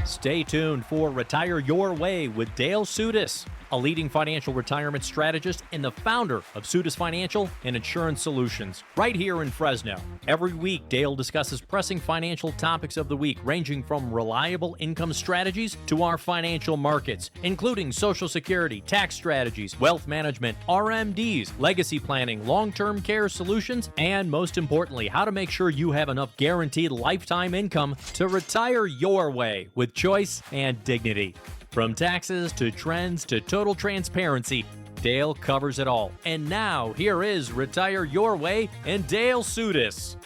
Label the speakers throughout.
Speaker 1: Stay tuned for Retire Your Way with Dale Soutas, a leading financial retirement strategist and the founder of Soutas Financial and Insurance Solutions, right here in Fresno. Every week, Dale discusses pressing financial topics of the week, ranging from reliable income strategies to our financial markets, including Social Security, tax strategies, wealth management, RMDs, legacy planning, long-term care solutions, and most importantly, how to make sure you have enough guaranteed lifetime income to retire your way with choice and dignity. From taxes to trends to total transparency, Dale covers it all. And now, here is Retire Your Way and Dale Soutas.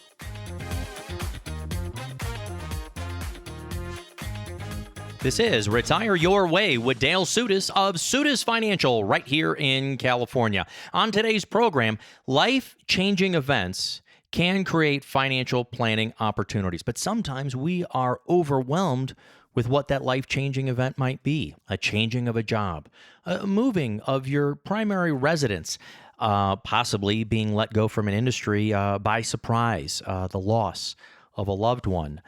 Speaker 1: This is Retire Your Way with Dale Soutas of Soutas Financial right here in California. On today's program, life-changing events can create financial planning opportunities, but sometimes we are overwhelmed with what that life-changing event might be. A changing of a job, a moving of your primary residence, possibly being let go from an industry by surprise, the loss of a loved one,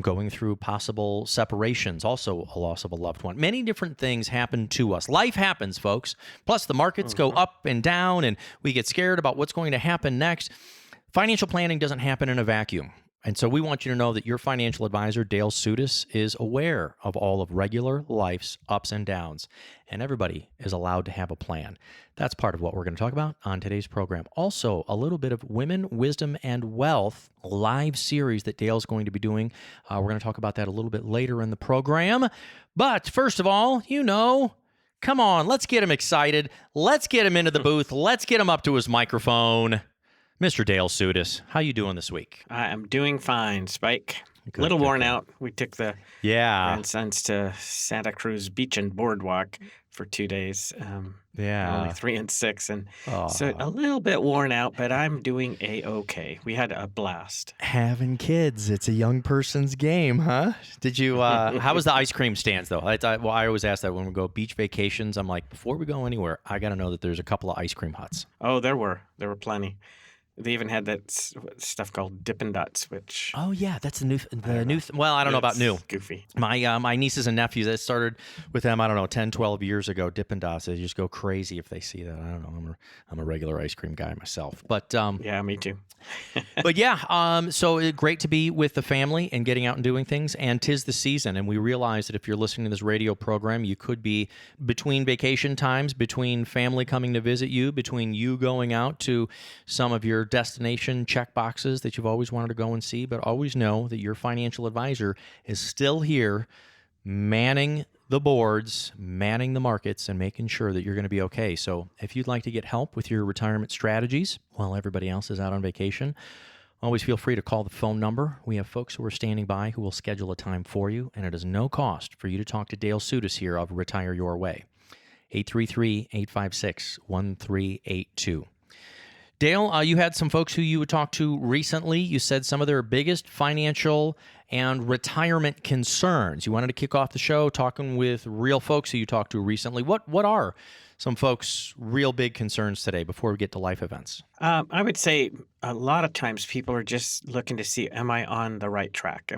Speaker 1: going through possible separations, also a loss of a loved one. Many different things happen to us. Life happens, folks. Plus, the markets go up and down, and we get scared about what's going to happen next. Financial planning doesn't happen in a vacuum. And so we want you to know that your financial advisor, Dale Soutas, is aware of all of regular life's ups and downs, and everybody is allowed to have a plan. That's part of what we're going to talk about on today's program. Also, a little bit of Women, Wisdom, and Wealth live series that Dale's going to be doing. We're going to talk about that a little bit later in the program. But first of all, come on, let's get him excited. Let's get him into the booth. Let's get him up to his microphone. Mr. Dale Soutas, how you doing this week?
Speaker 2: I am doing fine, Spike.
Speaker 1: Good,
Speaker 2: a little
Speaker 1: good,
Speaker 2: worn
Speaker 1: good.
Speaker 2: out. We took the grandsons to Santa Cruz Beach and Boardwalk for 2 days. Only 3 and 6, and so a little bit worn out, but I'm doing A-okay. We had a blast.
Speaker 1: Having kids, it's a young person's game, huh? Did you, how was the ice cream stands, though? I always ask that when we go beach vacations. I'm like, before we go anywhere, I got to know that there's a couple of ice cream huts.
Speaker 2: Oh, there were plenty. They even had that stuff called Dippin' Dots, which...
Speaker 1: Oh, yeah, that's the new... Well, I don't know about new.
Speaker 2: Goofy.
Speaker 1: My nieces and nephews, that started with them, 10, 12 years ago, Dippin' Dots. They just go crazy if they see that. I don't know. I'm a regular ice cream guy myself. But
Speaker 2: yeah, me too.
Speaker 1: But yeah, so great to be with the family and getting out and doing things. And 'tis the season. And we realize that if you're listening to this radio program, you could be between vacation times, between family coming to visit you, between you going out to some of your destination check boxes that you've always wanted to go and see. But always know that your financial advisor is still here manning the boards, manning the markets, and making sure that you're going to be okay. So if you'd like to get help with your retirement strategies while everybody else is out on vacation, always feel free to call the phone number. We have folks who are standing by who will schedule a time for you, and it is no cost for you to talk to Dale Soutas here of Retire Your Way. 833-856-1382. Dale, you had some folks who you would talk to recently. You said some of their biggest financial and retirement concerns. You wanted to kick off the show talking with real folks who you talked to recently. What are some folks' real big concerns today before we get to life events?
Speaker 2: I would say a lot of times people are just looking to see, am I on the right track?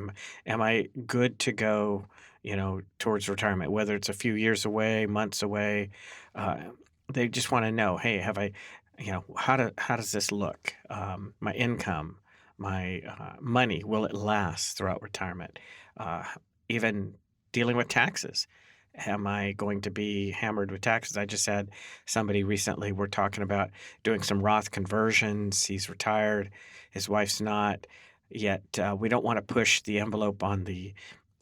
Speaker 2: Am I good to go, towards retirement, whether it's a few years away, months away. They just want to know, hey, have I... how does this look? My income, my money, will it last throughout retirement? Even dealing with taxes. Am I going to be hammered with taxes? I just had somebody recently, we're talking about doing some Roth conversions. He's retired. His wife's not. Yet we don't want to push the envelope on the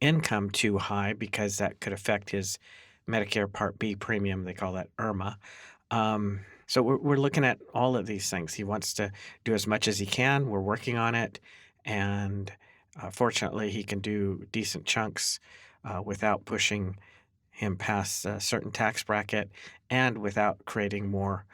Speaker 2: income too high because that could affect his Medicare Part B premium. They call that IRMA. So we're looking at all of these things. He wants to do as much as he can. We're working on it. And fortunately, he can do decent chunks without pushing him past a certain tax bracket and without creating more,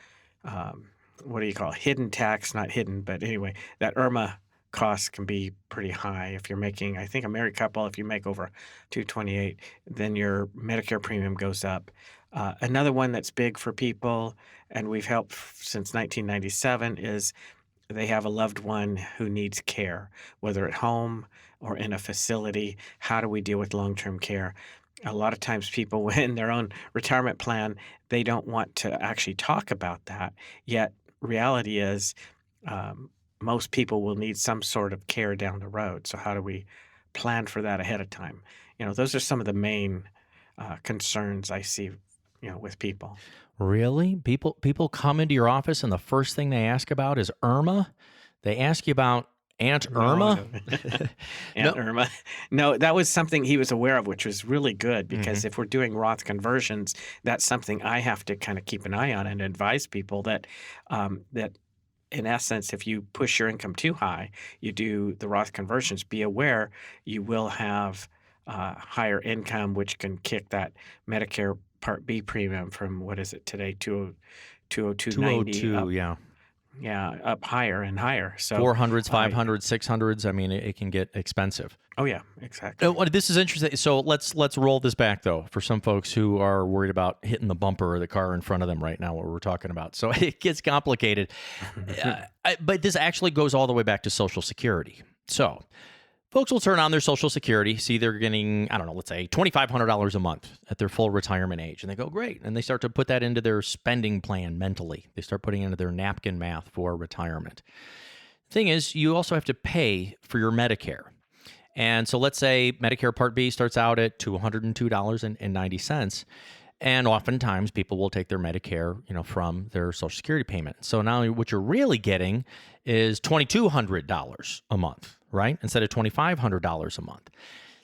Speaker 2: hidden tax, not hidden, but anyway, that IRMA cost can be pretty high. If you're making, I think a married couple, if you make over $228, then your Medicare premium goes up. Another one that's big for people, and we've helped since 1997, is they have a loved one who needs care, whether at home, or in a facility? How do we deal with long-term care? A lot of times people in their own retirement plan, they don't want to actually talk about that. Yet reality is, um, most people will need some sort of care down the road. So how do we plan for that ahead of time? Those are some of the main concerns I see, with people.
Speaker 1: Really? People come into your office and the first thing they ask about is Irma? They ask you about Aunt
Speaker 2: No,
Speaker 1: Irma?
Speaker 2: no.
Speaker 1: No.
Speaker 2: Aunt Irma. No, that was something he was aware of, which was really good
Speaker 1: Mhm.
Speaker 2: because if we're doing Roth conversions, that's something I have to kind of keep an eye on and advise people that in essence, if you push your income too high, you do the Roth conversions, be aware you will have higher income, which can kick that Medicare Part B premium from what is it today, 202.90
Speaker 1: 202,
Speaker 2: up,
Speaker 1: yeah.
Speaker 2: yeah, up higher and higher. So,
Speaker 1: 400s,
Speaker 2: uh,
Speaker 1: 500s, 600s. I mean, it can get expensive.
Speaker 2: oh yeah, exactly.
Speaker 1: This is interesting. So let's roll this back though for some folks who are worried about hitting the bumper or the car in front of them right now. What we're talking about, so it gets complicated. But this actually goes all the way back to Social Security. So folks will turn on their Social Security, see they're getting, I don't know, let's say $2,500 a month at their full retirement age, and they go, great. And they start to put that into their spending plan mentally. They start putting into their napkin math for retirement. Thing is, you also have to pay for your Medicare. And so let's say Medicare Part B starts out at $202.90. And oftentimes people will take their Medicare, from their Social Security payment. So now what you're really getting is $2,200 a month, right? Instead of $2,500 a month.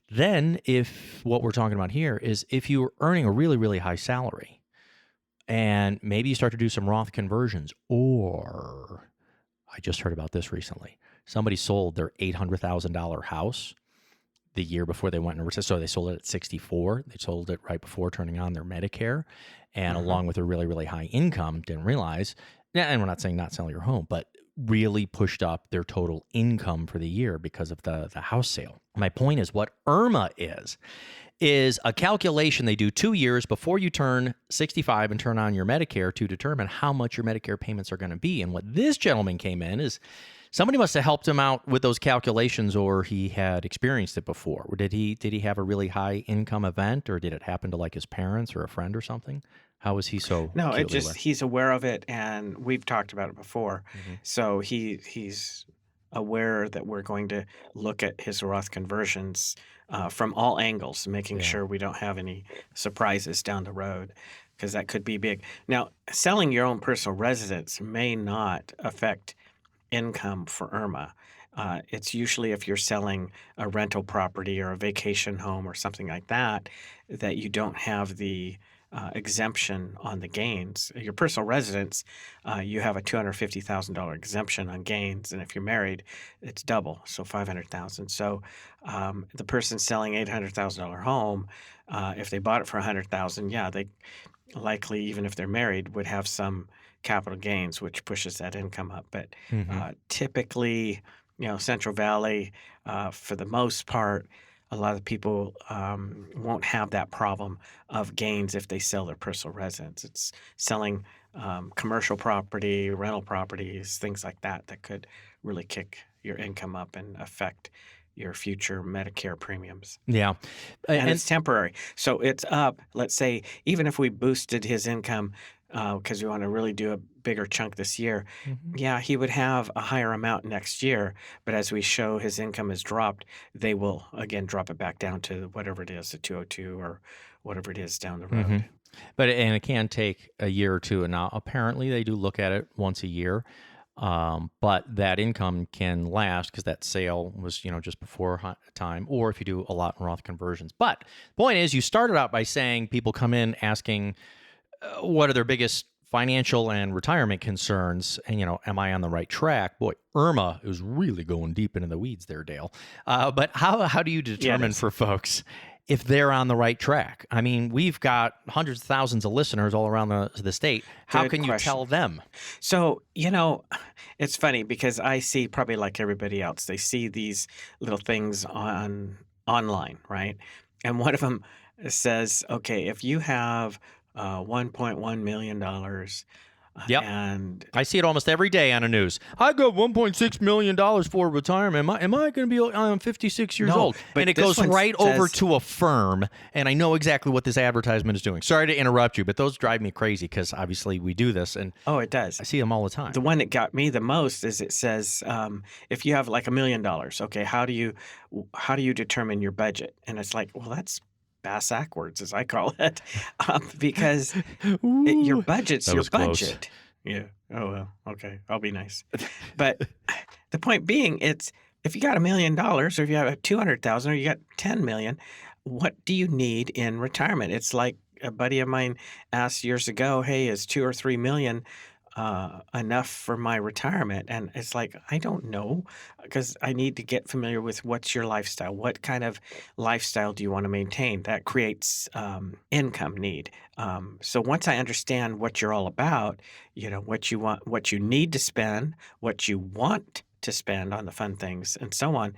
Speaker 1: Then if what we're talking about here is if you're earning a really, really high salary and maybe you start to do some Roth conversions, or I just heard about this recently. Somebody sold their $800,000 house the year before they went into recession. So they sold it at 64. They sold it right before turning on their Medicare. And
Speaker 2: Uh-huh.
Speaker 1: along with a really, really high income, didn't realize, and we're not saying not selling your home, but really pushed up their total income for the year because of the house sale. My point is what IRMA is a calculation they do 2 years before you turn 65 and turn on your Medicare to determine how much your Medicare payments are going to be. And what this gentleman came in is somebody must have helped him out with those calculations, or he had experienced it before. Or did he have a really high income event, or did it happen to like his parents or a friend or something? How was he so
Speaker 2: No, it
Speaker 1: acutely
Speaker 2: just
Speaker 1: aware?
Speaker 2: he's aware of it, and we've talked about it before.
Speaker 1: Hmm.
Speaker 2: So he's aware that we're going to look at his Roth conversions from all angles, making
Speaker 1: Yeah.
Speaker 2: sure we don't have any surprises down the road, because that could be big. Now, selling your own personal residence may not affect income for IRMA. It's usually if you're selling a rental property or a vacation home or something like that, that you don't have the exemption on the gains. Your personal residence, you have a $250,000 exemption on gains, and if you're married, it's double, so 500,000. So the person selling $800,000 home, if they bought it for 100,000, yeah, they likely, even if they're married, would have some capital gains, which pushes that income up. But
Speaker 1: Hmm.
Speaker 2: typically, Central Valley, for the most part, a lot of people won't have that problem of gains if they sell their personal residence. It's selling commercial property, rental properties, things like that, that could really kick your income up and affect your future Medicare premiums.
Speaker 1: Yeah.
Speaker 2: And
Speaker 1: And
Speaker 2: it's temporary. So it's up, let's say, even if we boosted his income because we want to really do a bigger chunk this year,
Speaker 1: Mhm.
Speaker 2: yeah, he would have a higher amount next year. But as we show his income has dropped, they will again drop it back down to whatever it is, the 202 or whatever it is down the
Speaker 1: Hmm.
Speaker 2: road.
Speaker 1: But it can take a year or two. And now apparently they do look at it once a year. But that income can last because that sale was, just before time, or if you do a lot in Roth conversions. But the point is, you started out by saying people come in asking what are their biggest financial and retirement concerns, and am I on the right track? Boy, Irma is really going deep into the weeds there, Dale. But how do you
Speaker 2: Yeah, it
Speaker 1: determine
Speaker 2: is.
Speaker 1: for folks if they're on the right track? I mean, we've got hundreds of thousands of listeners all around the state. How
Speaker 2: Good
Speaker 1: can you
Speaker 2: question.
Speaker 1: tell them?
Speaker 2: So, it's funny because I see probably like everybody else, they see these little things online, right? And one of them says, okay, if you have $1.1 million,
Speaker 1: Yep.
Speaker 2: And
Speaker 1: I see it almost every day on the news. I got $1.6 million for retirement. Am I going to be, I'm 56 years
Speaker 2: no,
Speaker 1: old.
Speaker 2: but
Speaker 1: And it
Speaker 2: this
Speaker 1: goes
Speaker 2: one
Speaker 1: right over
Speaker 2: says,
Speaker 1: to a firm, and I know exactly what this advertisement is doing. Sorry to interrupt you, but those drive me crazy because obviously we do this, and
Speaker 2: oh, it does.
Speaker 1: I see them all the time.
Speaker 2: The one that got me the most is it says, if you have like $1 million, okay, how do you determine your budget? And it's like, well, that's bass backwards, as I call it, because your
Speaker 1: Ooh,
Speaker 2: budget's
Speaker 1: that
Speaker 2: your
Speaker 1: was close.
Speaker 2: budget. Yeah. Oh well. Okay. I'll be nice. But the point being, it's if you got $1 million, or if you have a 200,000, or you got 10 million, what do you need in retirement? It's like a buddy of mine asked years ago, "Hey, is 2 or 3 million enough for my retirement?" And it's like, I don't know, because I need to get familiar with what's your lifestyle. What kind of lifestyle do you want to maintain? That creates income need. So once I understand what you're all about, what you want, what you need to spend, what you want to spend on the fun things, and so on,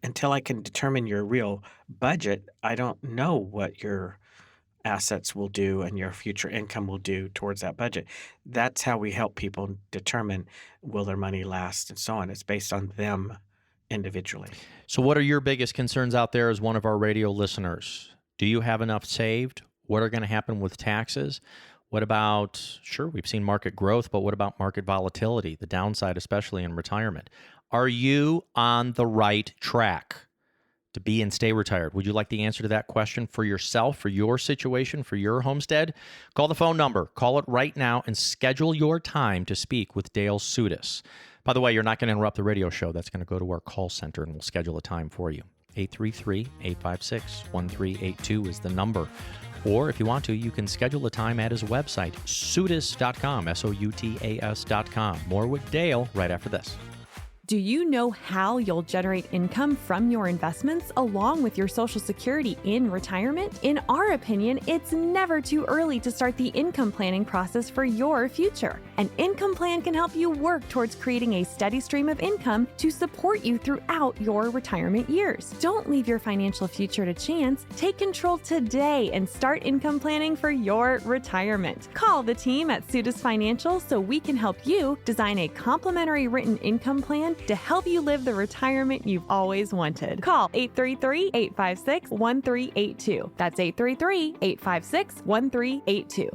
Speaker 2: until I can determine your real budget, I don't know what your assets will do and your future income will do towards that budget. That's how we help people determine will their money last and so on. It's based on them individually.
Speaker 1: So, what are your biggest concerns out there as one of our radio listeners? Do you have enough saved? What are going to happen with taxes? What about, sure, we've seen market growth, but what about market volatility, the downside, especially in retirement? Are you on the right track to be and stay retired? Would you like the answer to that question for yourself, for your situation, for your homestead? Call the phone number. Call it right now and schedule your time to speak with Dale Soutas. By the way, you're not going to interrupt the radio show. That's going to go to our call center, and we'll schedule a time for you. 833-856-1382 is the number. Or if you want to, you can schedule a time at his website, soutas.com, Soutas.com. More with Dale right after this.
Speaker 3: Do you know how you'll generate income from your investments along with your Social Security in retirement? In our opinion, it's never too early to start the income planning process for your future. An income plan can help you work towards creating a steady stream of income to support you throughout your retirement years. Don't leave your financial future to chance. Take control today and start income planning for your retirement. Call the team at Soutas Financial so we can help you design a complimentary written income plan to help you live the retirement you've always wanted. Call 833-856-1382. That's 833-856-1382.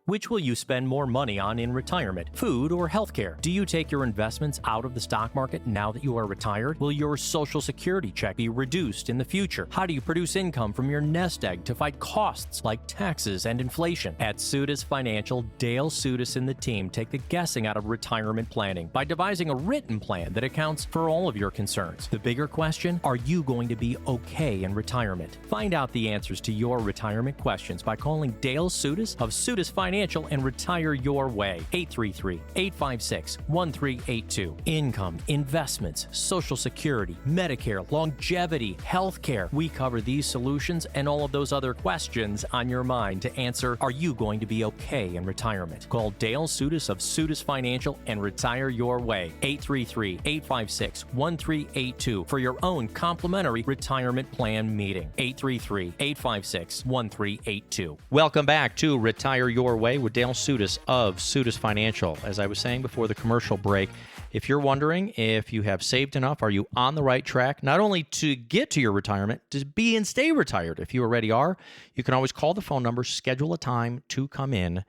Speaker 4: Which will you spend more money on in retirement, food or healthcare? Do you take your investments out of the stock market now that you are retired? Will your Social Security check be reduced in the future? How do you produce income from your nest egg to fight costs like taxes and inflation? At Soutas Financial, Dale Soutas and the team take the guessing out of retirement planning by devising a written plan that accounts for all of your concerns. The bigger question, are you going to be okay in retirement? Find out the answers to your retirement questions by calling Dale Soutas of Soutas Financial and retire your way. 833-856-1382. Income, investments, Social Security, Medicare, longevity, healthcare. We cover these solutions and all of those other questions on your mind to answer, are you going to be okay in retirement? Call Dale Soutas of Soutas Financial and retire your way. 833-856-1382 for your own complimentary retirement plan meeting. 833-856-1382.
Speaker 1: Welcome back to Retire Your Way with Dale Soutas of Soutas Financial. As I was saying before the commercial break, if you're wondering if you have saved enough, are you on the right track, not only to get to your retirement, to be and stay retired? If you already are, you can always call the phone number, schedule a time to come in.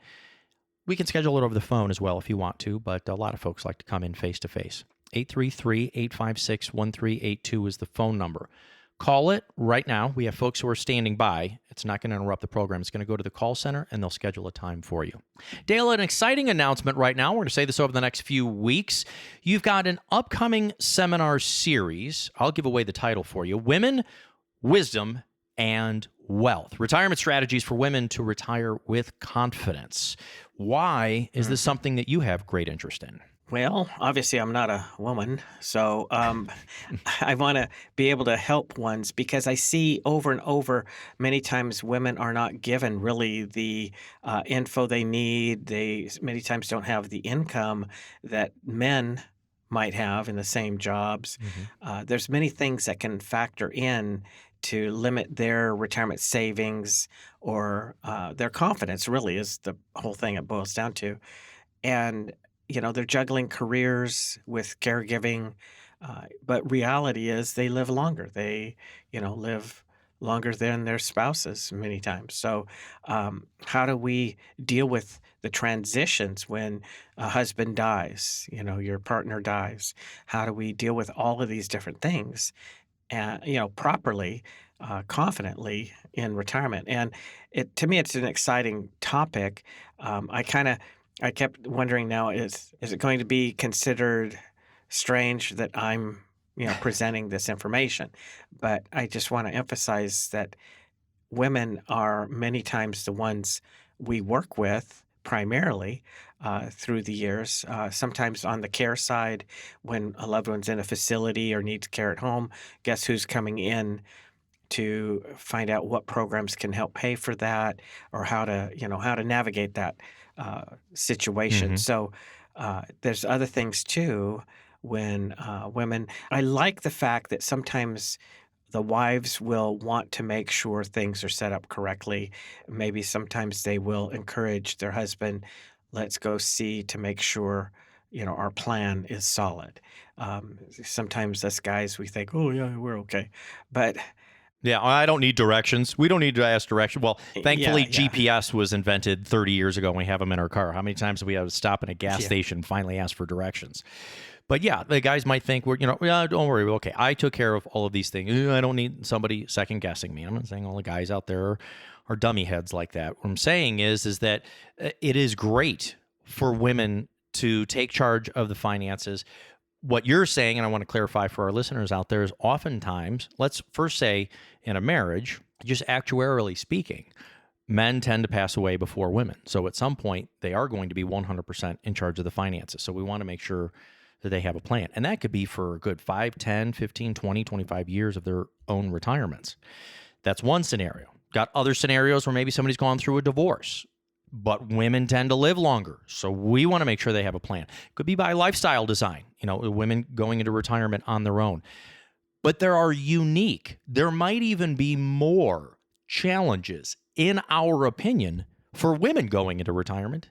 Speaker 1: We can schedule it over the phone as well if you want to, but a lot of folks like to come in face-to-face. 833-856-1382 is the phone number. Call it right now. We have folks who are standing by. It's not going to interrupt the program. It's going to go to the call center, and they'll schedule a time for you. Dale, an exciting announcement right now. We're going to say this over the next few weeks. You've got an upcoming seminar series. I'll give away the title for you. Women, Wisdom, and Wealth. Retirement strategies for women to retire with confidence. Why is this something that you have great interest in?
Speaker 2: Well, obviously, I'm not a woman, so I want to be able to help ones because I see over and over many times women are not given really the info they need. They many times don't have the income that men might have in the same jobs. There's many things that can factor in to limit their retirement savings or their confidence, really, is the whole thing it boils down to. And, they're juggling careers with caregiving. But reality is they live longer. They, live longer than their spouses many times. So, how do we deal with the transitions when a husband dies, your partner dies? How do we deal with all of these different things, properly, confidently in retirement? And to me, it's an exciting topic. I kept wondering now, is it going to be considered strange that I'm, presenting this information? But I just want to emphasize that women are many times the ones we work with primarily through the years. Sometimes on the care side, when a loved one's in a facility or needs care at home, guess who's coming in to find out what programs can help pay for that, or how to navigate that situation.
Speaker 1: Hmm.
Speaker 2: So there's other things too when women. I like the fact that sometimes the wives will want to make sure things are set up correctly. Maybe sometimes they will encourage their husband, let's go see to make sure, our plan is solid. Sometimes us guys, we think, oh, yeah, we're okay. But
Speaker 1: Yeah, I don't need directions. We don't need to ask direction. Well,
Speaker 2: yeah,
Speaker 1: thankfully,
Speaker 2: yeah,
Speaker 1: GPS was invented 30 years ago, and we have them in our car. How many times have we had to stop in a gas
Speaker 2: yeah,
Speaker 1: station and finally ask for directions? But yeah, the guys might think yeah, don't worry. Okay, I took care of all of these things. I don't need somebody second guessing me. I'm not saying all the guys out there are dummy heads like that. What I'm saying is that it is great for women to take charge of the finances. What you're saying, and I want to clarify for our listeners out there, is oftentimes, let's first say in a marriage, just actuarially speaking, men tend to pass away before women. So at some point, they are going to be 100% in charge of the finances. So we want to make sure that they have a plan. And that could be for a good 5, 10, 15, 20, 25 years of their own retirements. That's one scenario. Got other scenarios where maybe somebody's gone through a divorce, but women tend to live longer. So we want to make sure they have a plan. Could be by lifestyle design, women going into retirement on their own. But there might even be more challenges, in our opinion, for women going into retirement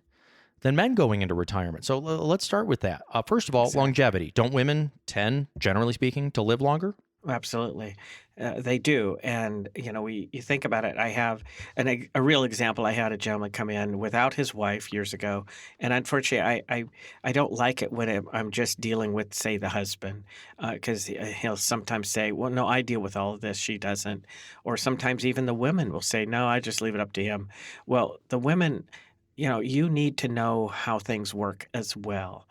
Speaker 1: than men going into retirement. So let's start with that. First of all,
Speaker 2: exactly.
Speaker 1: longevity. Don't women tend, generally speaking, to live longer?
Speaker 2: Absolutely. They do. And, you think about it. I have a real example. I had a gentleman come in without his wife years ago. And unfortunately, I don't like it when I'm just dealing with, say, the husband, because he'll sometimes say, well, no, I deal with all of this. She doesn't. Or sometimes even the women will say, no, I just leave it up to him. Well, the women, you need to know how things work as well.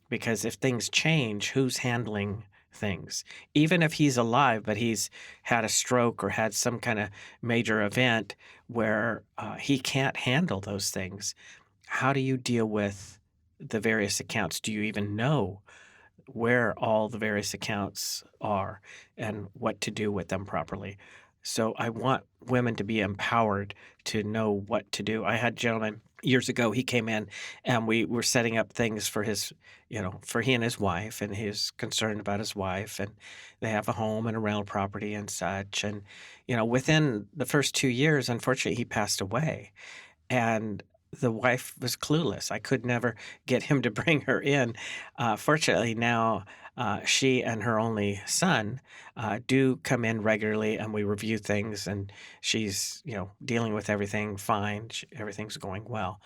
Speaker 2: Because if things change, who's handling things? Even if he's alive, but he's had a stroke or had some kind of major event where he can't handle those things, how do you deal with the various accounts? Do you even know where all the various accounts are and what to do with them properly? So I want women to be empowered to know what to do. I had a gentleman years ago, he came in and we were setting up things for for he and his wife, and he was concerned about his wife, and they have a home and a rental property and such. And, within the first 2 years, unfortunately, he passed away. And the wife was clueless. I could never get him to bring her in. Fortunately, now she and her only son do come in regularly, and we review things. And she's, dealing with everything fine. Everything's going well.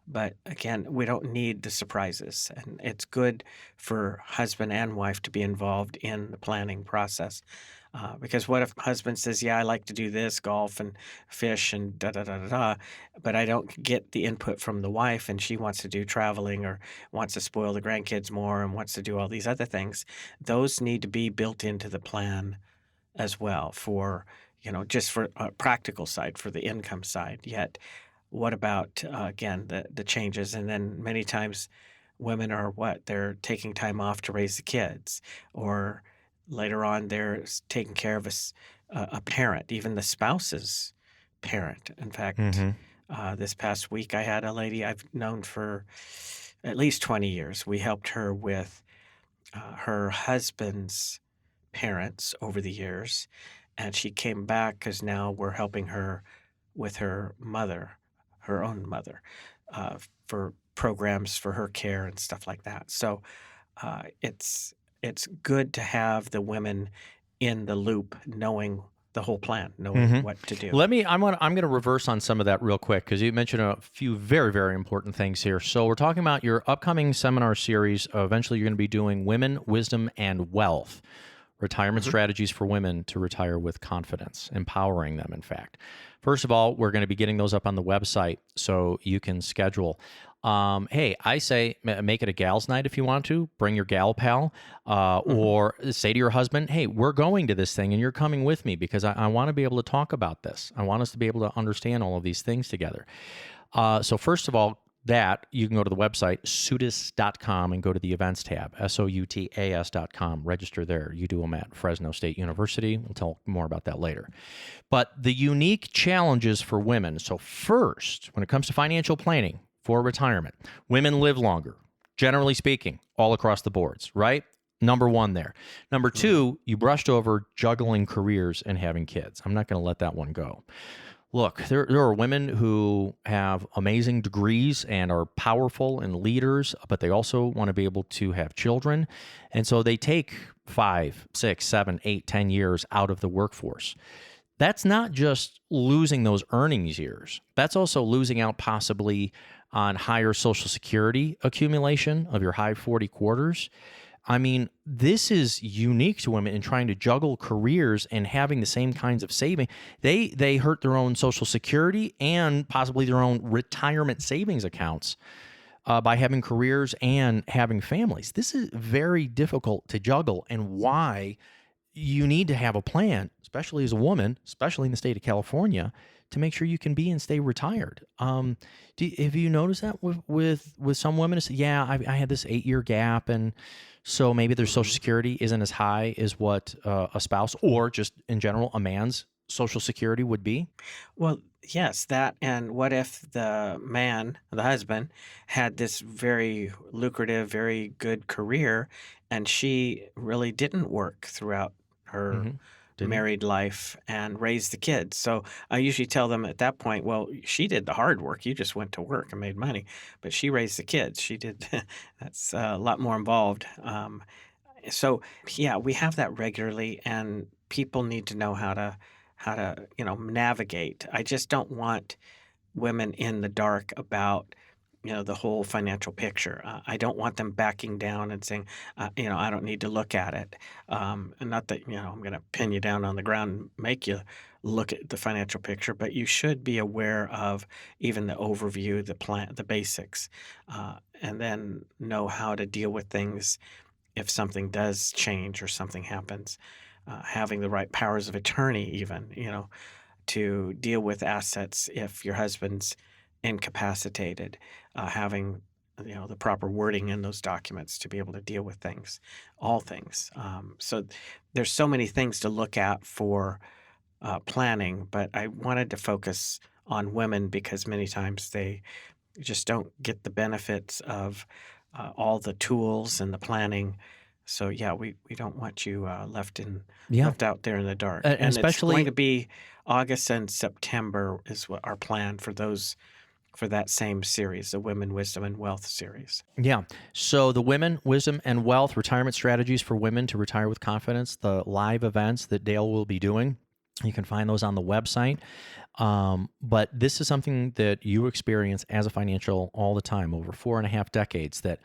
Speaker 2: But again, we don't need the surprises, and it's good for husband and wife to be involved in the planning process. Because what if husband says, "Yeah, I like to do this, golf and fish and da da da da da," but I don't get the input from the wife, and she wants to do traveling or wants to spoil the grandkids more and wants to do all these other things. Those need to be built into the plan as well for, just for a practical side, for the income side. Yet, what about again the changes? And then many times, women are what they're taking time off to raise the kids, or later on they're taking care of a parent, even the spouse's parent. In fact,
Speaker 1: Mm-hmm.
Speaker 2: this past week I had a lady I've known for at least 20 years. We helped her with her husband's parents over the years. and she came back because now we're helping her with her mother, her own mother, for programs for her care and stuff like that. So it's good to have the women in the loop, knowing the whole plan, knowing what to do.
Speaker 1: I'm gonna reverse on some of that real quick because you mentioned a few very, very important things here. So we're talking about your upcoming seminar series. Eventually, you're going to be doing Women, Wisdom, and Wealth. Retirement strategies for women to retire with confidence, empowering them, in fact. First of all, we're going to be getting those up on the website so you can schedule. Hey, I say make it a gals' night if you want to. Bring your gal pal, or say to your husband, hey, we're going to this thing and you're coming with me because I want to be able to talk about this. I want us to be able to understand all of these things together. So first of all, that you can go to the website, soutas.com, and go to the events tab, SOUTAS.com. Register there. You do them at Fresno State University. We'll talk more about that later. But the unique challenges for women. So first, when it comes to financial planning for retirement, women live longer, generally speaking, all across the boards, right? Number one there. Number two, you brushed over juggling careers and having kids. I'm not going to let that one go. Look, there are women who have amazing degrees and are powerful and leaders, but they also want to be able to have children. And so they take 5, 6, 7, 8, 10 years out of the workforce. That's not just losing those earnings years. That's also losing out possibly on higher Social Security accumulation of your high 40 quarters. I mean, this is unique to women in trying to juggle careers and having the same kinds of saving. They hurt their own Social Security and possibly their own retirement savings accounts by having careers and having families. This is very difficult to juggle, and why you need to have a plan, especially as a woman, especially in the state of California, to make sure you can be and stay retired. Have you noticed that with some women? It's, yeah, I had this 8-year gap, and so maybe their Social Security isn't as high as what a spouse or just in general a man's Social Security would be.
Speaker 2: Well, yes, that. And what if the man, the husband, had this very lucrative, very good career, and she really didn't work throughout her
Speaker 1: Didn't-
Speaker 2: married life and raised the kids? So I usually tell them at that point, well, she did the hard work. You just went to work and made money, but she raised the kids. She did. That's a lot more involved. So yeah, we have that regularly, and people need to know how to navigate. I just don't want women in the dark about the whole financial picture. I don't want them backing down and saying, I don't need to look at it. And not that I'm going to pin you down on the ground and make you look at the financial picture, but you should be aware of even the overview, the plan, the basics, and then know how to deal with things if something does change or something happens. Having the right powers of attorney, even to deal with assets if your husband's incapacitated, having the proper wording in those documents to be able to deal with things, all things. So there's so many things to look at for planning, but I wanted to focus on women because many times they just don't get the benefits of all the tools and the planning. So yeah, we don't want you left out there in the dark.
Speaker 1: And
Speaker 2: And it's
Speaker 1: especially
Speaker 2: going to be August and September is what our plan for that same series, the Women, Wisdom, and Wealth series.
Speaker 1: Yeah. So the Women, Wisdom, and Wealth Retirement Strategies for Women to Retire with Confidence, the live events that Dale will be doing, you can find those on the website. But this is something that you experience as a financial all the time, over 4.5 decades, that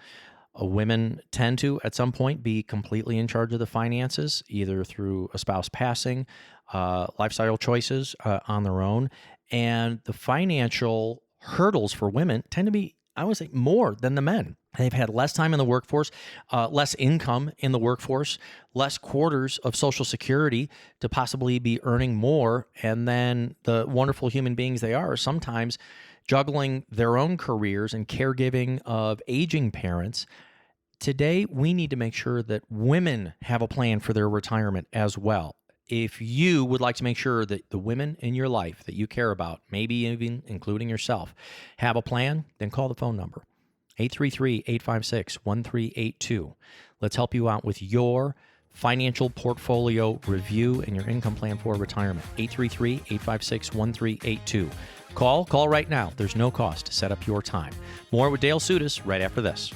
Speaker 1: women tend to, at some point, be completely in charge of the finances, either through a spouse passing, lifestyle choices on their own. And the financial hurdles for women tend to be, I would say, more than the men. They've had less time in the workforce, less income in the workforce, less quarters of Social Security to possibly be earning more. And then the wonderful human beings they are sometimes juggling their own careers and caregiving of aging parents. Today, we need to make sure that women have a plan for their retirement as well. If you would like to make sure that the women in your life that you care about, maybe even including yourself, have a plan, then call the phone number, 833-856-1382. Let's help you out with your financial portfolio review and your income plan for retirement. 833-856-1382. Call right now. There's no cost to set up your time. More with Dale Soutas right after this.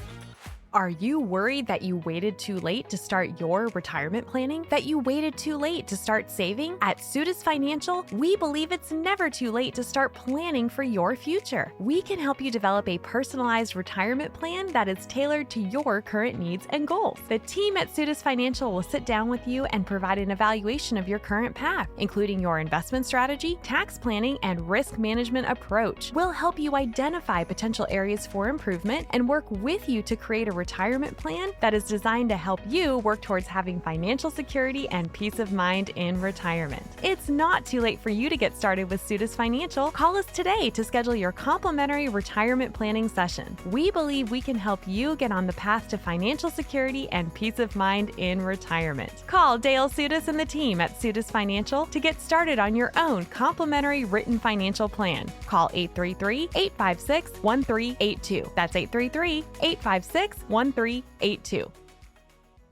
Speaker 3: Are you worried that you waited too late to start your retirement planning? That you waited too late to start saving? At Soutas Financial, we believe it's never too late to start planning for your future. We can help you develop a personalized retirement plan that is tailored to your current needs and goals. The team at Soutas Financial will sit down with you and provide an evaluation of your current path, including your investment strategy, tax planning, and risk management approach. We'll help you identify potential areas for improvement and work with you to create a retirement plan that is designed to help you work towards having financial security and peace of mind in retirement. It's not too late for you to get started with Soutas Financial. Call us today to schedule your complimentary retirement planning session. We believe we can help you get on the path to financial security and peace of mind in retirement. Call Dale Soutas and the team at Soutas Financial to get started on your own complimentary written financial plan. Call 833-856-1382. That's 833-856-1382.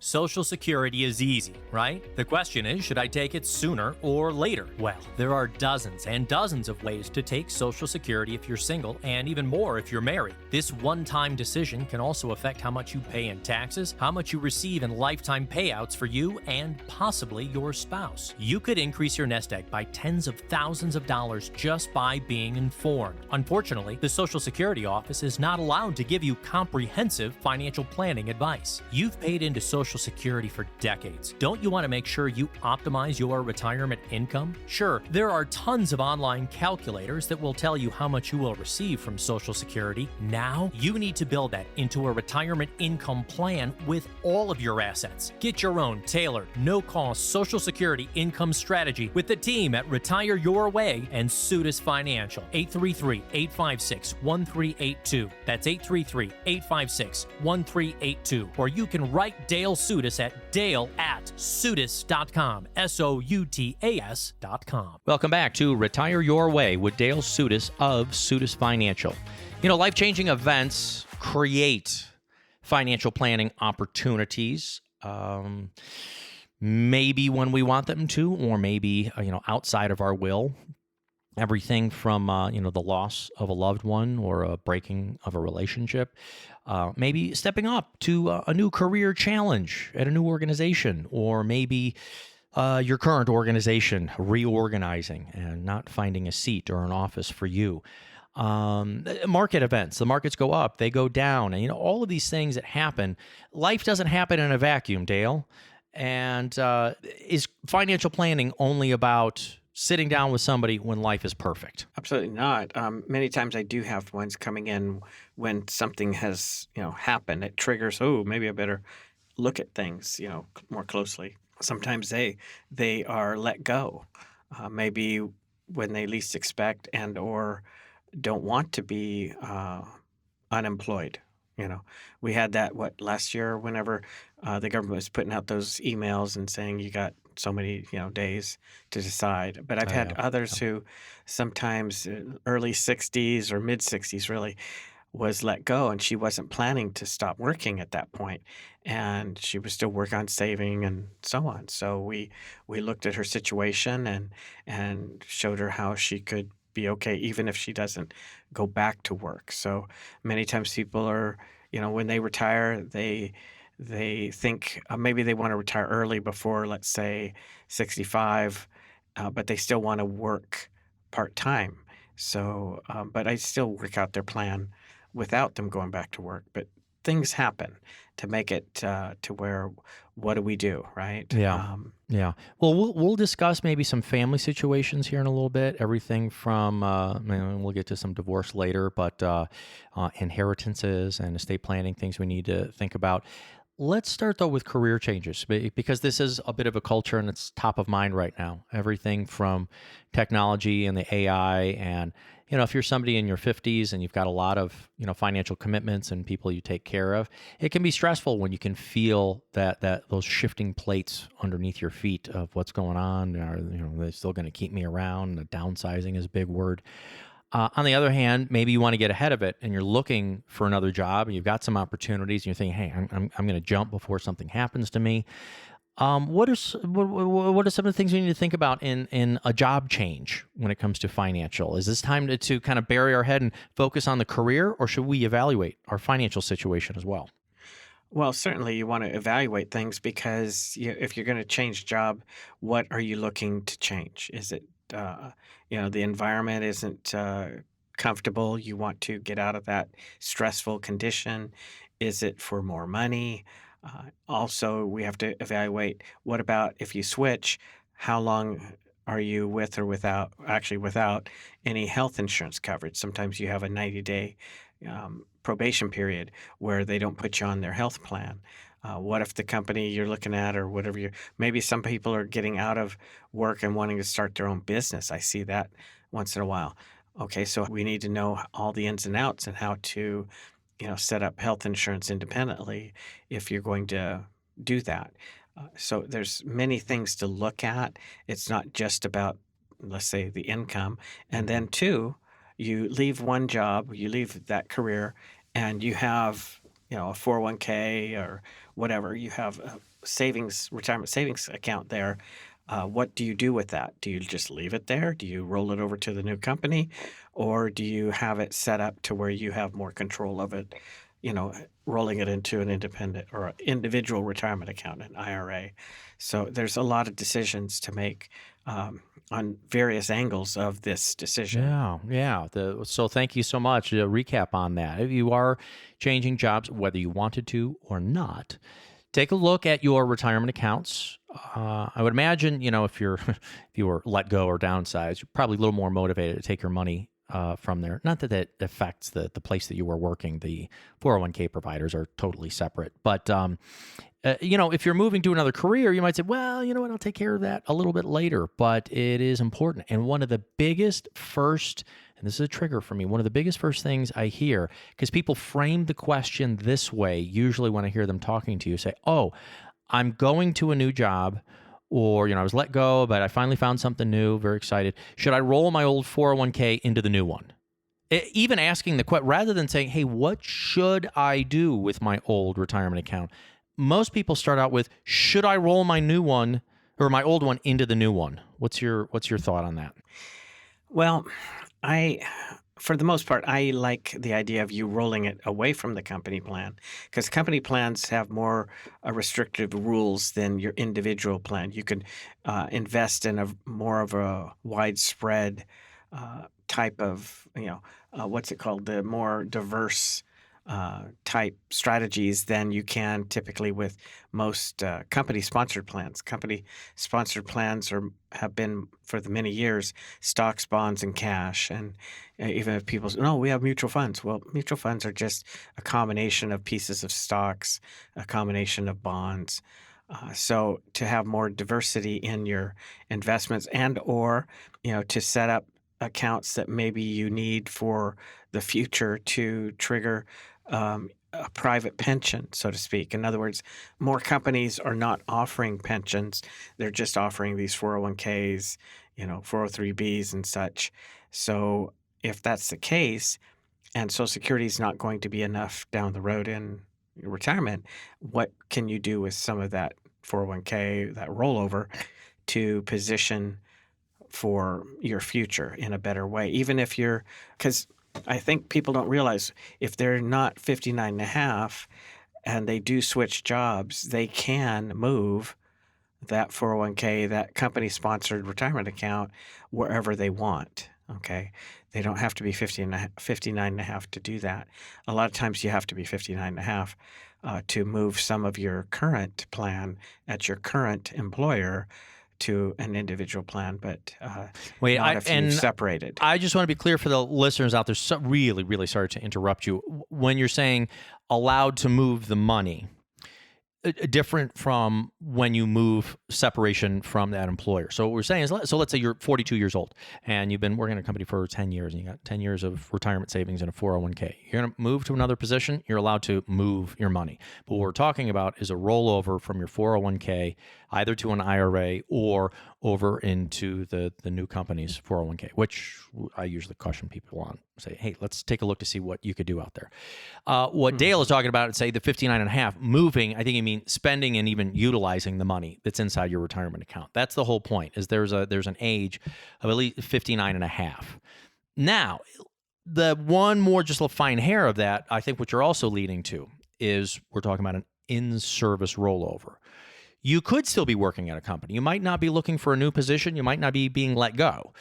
Speaker 4: Social Security is easy, right? The question is, should I take it sooner or later? Well, there are dozens and dozens of ways to take Social Security if you're single, and even more if you're married. This one-time decision can also affect how much you pay in taxes, how much you receive in lifetime payouts for you, and possibly your spouse. You could increase your nest egg by tens of thousands of dollars just by being informed. Unfortunately, the Social Security office is not allowed to give you comprehensive financial planning advice. You've paid into Social Security for decades. Don't you want to make sure you optimize your retirement income? Sure, there are tons of online calculators that will tell you how much you will receive from Social Security. Now, you need to build that into a retirement income plan with all of your assets. Get your own tailored, no-cost Social Security income strategy with the team at Retire Your Way and Soutas Financial. 833-856-1382. That's 833-856-1382. Or you can write Dale Soutas at dale@soutas.com, SOUTAS.com.
Speaker 1: Welcome back to Retire Your Way with Dale Soutas of Soutas Financial. You know, life-changing events create financial planning opportunities, maybe when we want them to, or maybe, outside of our will. Everything from, the loss of a loved one or a breaking of a relationship, maybe stepping up to a new career challenge at a new organization, or maybe your current organization reorganizing and not finding a seat or an office for you. Market events, the markets go up, they go down, and all of these things that happen. Life doesn't happen in a vacuum, Dale. And is financial planning only about sitting down with somebody when life is perfect?
Speaker 2: Absolutely not. Many times I do have ones coming in when something has, happened. It triggers, maybe I better look at things, more closely. Sometimes they are let go, maybe when they least expect and or don't want to be unemployed. We had that last year whenever the government was putting out those emails and saying you got so many days to decide. But I've had others who sometimes early 60s or mid 60s really was let go, and she wasn't planning to stop working at that point, and she was still working on saving and so on. So we looked at her situation and showed her how she could be okay even if she doesn't go back to work. So many times people are, when they retire, they think maybe they want to retire early before, let's say, 65, but they still want to work part-time. So, but I still work out their plan without them going back to work. But things happen to make it to where, what do we do, right?
Speaker 1: Yeah. Yeah. Well, we'll discuss maybe some family situations here in a little bit. Everything from, we'll get to some divorce later, but inheritances and estate planning, things we need to think about. Let's start, though, with career changes, because this is a bit of a culture and it's top of mind right now. Everything from technology and the AI and, if you're somebody in your 50s and you've got a lot of, financial commitments and people you take care of, it can be stressful when you can feel that those shifting plates underneath your feet of what's going on. Are they still going to keep me around? The downsizing is a big word. On the other hand, maybe you want to get ahead of it and you're looking for another job and you've got some opportunities and you're thinking, hey, I'm going to jump before something happens to me. What are some of the things we need to think about in a job change when it comes to financial? Is this time to kind of bury our head and focus on the career, or should we evaluate our financial situation as well?
Speaker 2: Well, certainly you want to evaluate things because if you're going to change job, what are you looking to change? Is it, the environment isn't comfortable? You want to get out of that stressful condition? Is it for more money? Also, we have to evaluate what about if you switch, how long are you with or without any health insurance coverage? Sometimes you have a 90-day probation period where they don't put you on their health plan. What if the company you're looking at or whatever maybe some people are getting out of work and wanting to start their own business. I see that once in a while. Okay, so we need to know all the ins and outs and how to, set up health insurance independently if you're going to do that. So there's many things to look at. It's not just about, let's say, the income. And then two, you leave one job, you leave that career, and you have, a 401k or whatever. You have a retirement savings account there. What do you do with that? Do you just leave it there? Do you roll it over to the new company? Or do you have it set up to where you have more control of it, rolling it into an independent or an individual retirement account, an IRA? So there's a lot of decisions to make on various angles of this decision.
Speaker 1: Yeah. So thank you so much. A recap on that. If you are changing jobs, whether you wanted to or not, take a look at your retirement accounts. I would imagine, if you were let go or downsized, you're probably a little more motivated to take your money from there. Not that it affects the place that you were working. The 401k providers are totally separate. But, if you're moving to another career, you might say, well, you know what, I'll take care of that a little bit later. But it is important. And one of the biggest and this is a trigger for me, one of the biggest first things I hear, because people frame the question this way, usually when I hear them talking to you, say, oh, I'm going to a new job, or, I was let go, but I finally found something new, very excited. Should I roll my old 401k into the new one? Even asking the question, rather than saying, hey, what should I do with my old retirement account? Most people start out with, should I roll my new one or my old one into the new one? What's your thought on that?
Speaker 2: Well, for the most part, I like the idea of you rolling it away from the company plan because company plans have more restrictive rules than your individual plan. You can invest in more of a widespread type of, what's it called? The more diverse type strategies than you can typically with most company-sponsored plans. Company-sponsored plans have been for the many years stocks, bonds, and cash. And even if people say, no, we have mutual funds. Well, mutual funds are just a combination of pieces of stocks, a combination of bonds. So to have more diversity in your investments or, to set up accounts that maybe you need for the future to trigger a private pension, so to speak. In other words, more companies are not offering pensions. They're just offering these 401ks, 403bs and such. So if that's the case, and Social Security is not going to be enough down the road in retirement, what can you do with some of that 401k, that rollover, to position for your future in a better way? Even if because I think people don't realize if they're not 59 and a half and they do switch jobs, they can move that 401k, that company-sponsored retirement account, wherever they want, okay? They don't have to be 59 and a half to do that. A lot of times you have to be 59 and a half to move some of your current plan at your current employer to an individual plan, but not if you've separated.
Speaker 1: I just want to be clear for the listeners out there, really, really sorry to interrupt you. When you're saying allowed to move the money, different from when you move separation from that employer. So what we're saying is, so let's say you're 42 years old and you've been working at a company for 10 years and you got 10 years of retirement savings in a 401k. You're going to move to another position, you're allowed to move your money. But what we're talking about is a rollover from your 401k either to an IRA or over into the new company's 401k, which I usually caution people on. Say, hey, let's take a look to see what you could do out there. What Dale is talking about, say the 59.5, moving, I think you mean spending and even utilizing the money that's inside your retirement account. That's the whole point, is there's an age of at least 59.5. Now, the one more just a little fine hair of that, I think what you're also leading to is we're talking about an in-service rollover. You could still be working at a company. You might not be looking for a new position. You might not be being let go.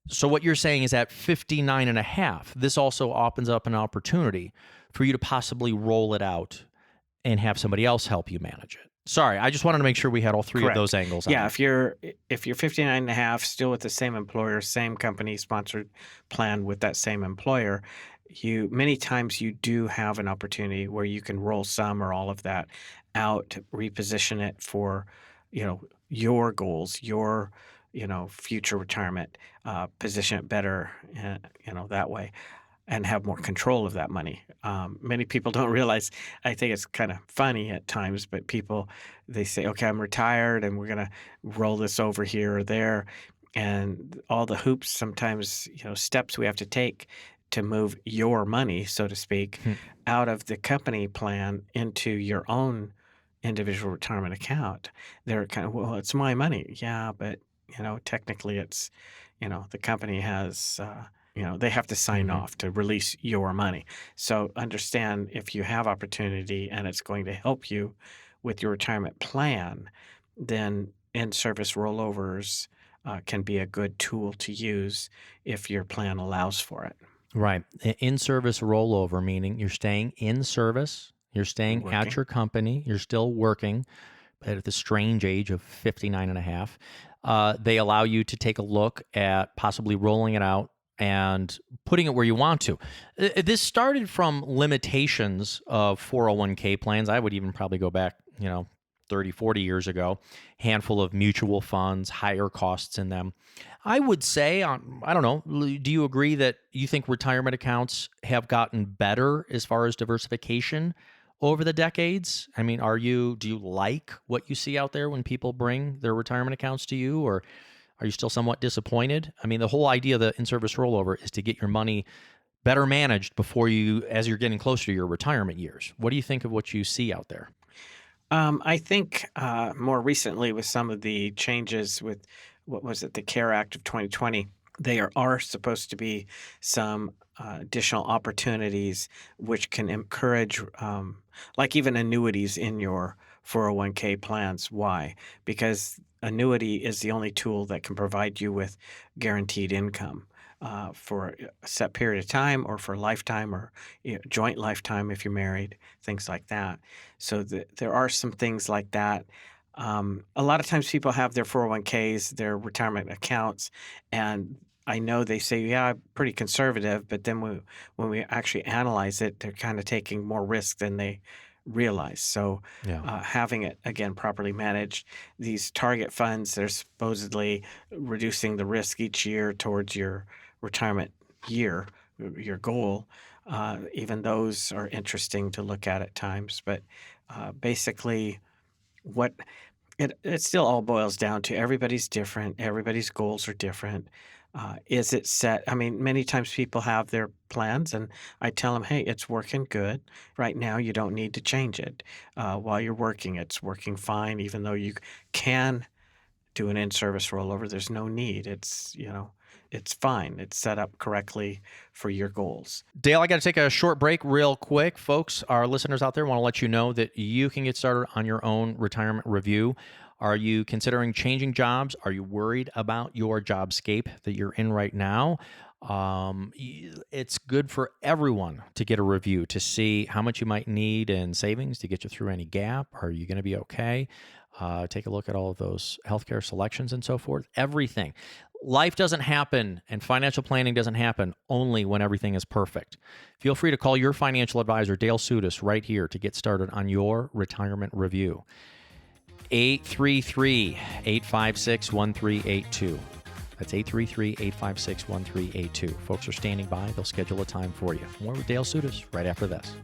Speaker 1: So what you're saying is at 59.5, this also opens up an opportunity for you to possibly roll it out and have somebody else help you manage it. Sorry, I just wanted to make sure we had all three
Speaker 2: Correct.
Speaker 1: of those angles.
Speaker 2: Yeah,
Speaker 1: on it.
Speaker 2: if you're 59.5, still with the same employer, same company sponsored plan with that same employer, many times you do have an opportunity where you can roll some or all of that out, reposition it for, your goals, your, future retirement, position it better, that way, and have more control of that money. Many people don't realize, I think it's kind of funny at times, but they say, okay, I'm retired and we're going to roll this over here or there. And all the hoops, sometimes, steps we have to take to move your money, so to speak, out of the company plan into your own individual retirement account. They're kind of, well, it's my money. Yeah, but, technically it's, the company has, they have to sign off to release your money. So understand, if you have opportunity and it's going to help you with your retirement plan, then in-service rollovers can be a good tool to use if your plan allows for it.
Speaker 1: Right. In-service rollover, meaning you're staying in service, you're staying at your company, you're still working, but at the strange age of 59.5. They allow you to take a look at possibly rolling it out and putting it where you want to. This started from limitations of 401k plans. I would even probably go back, 30, 40 years ago, handful of mutual funds, higher costs in them. I would say, I don't know, do you agree that you think retirement accounts have gotten better as far as diversification over the decades? I mean, do you like what you see out there when people bring their retirement accounts to you, or are you still somewhat disappointed? I mean, the whole idea of the in-service rollover is to get your money better managed as you're getting closer to your retirement years. What do you think of what you see out there?
Speaker 2: I think more recently with some of the changes with, the CARE Act of 2020, there are supposed to be some additional opportunities which can encourage, like even annuities in your 401k plans. Why? Because annuity is the only tool that can provide you with guaranteed income for a set period of time, or for a lifetime, or joint lifetime if you're married, things like that. So there are some things like that. A lot of times people have their 401ks, their retirement accounts, and I know they say, yeah, I'm pretty conservative, but then when we actually analyze it, they're kind of taking more risk than they realize. So having it, again, properly managed, these target funds, they're supposedly reducing the risk each year towards your retirement year, your goal. Even those are interesting to look at times. But basically, it still all boils down to, everybody's different. Everybody's goals are different. Is it set? I mean, many times people have their plans and I tell them, hey, it's working good. Right now, you don't need to change it. While you're working, it's working fine, even though you can do an in-service rollover. There's no need. It's fine. It's set up correctly for your goals.
Speaker 1: Dale, I got to take a short break real quick. Folks, our listeners out there, want to let you know that you can get started on your own retirement review. Are you considering changing jobs? Are you worried about your jobscape that you're in right now? It's good for everyone to get a review to see how much you might need in savings to get you through any gap. Are you going to be okay? Take a look at all of those healthcare selections and so forth. Everything. Life doesn't happen and financial planning doesn't happen only when everything is perfect. Feel free to call your financial advisor, Dale Soutas, right here to get started on your retirement review. 833-856-1382. That's 833-856-1382. Folks are standing by. They'll schedule a time for you. More with Dale Soutas right after this.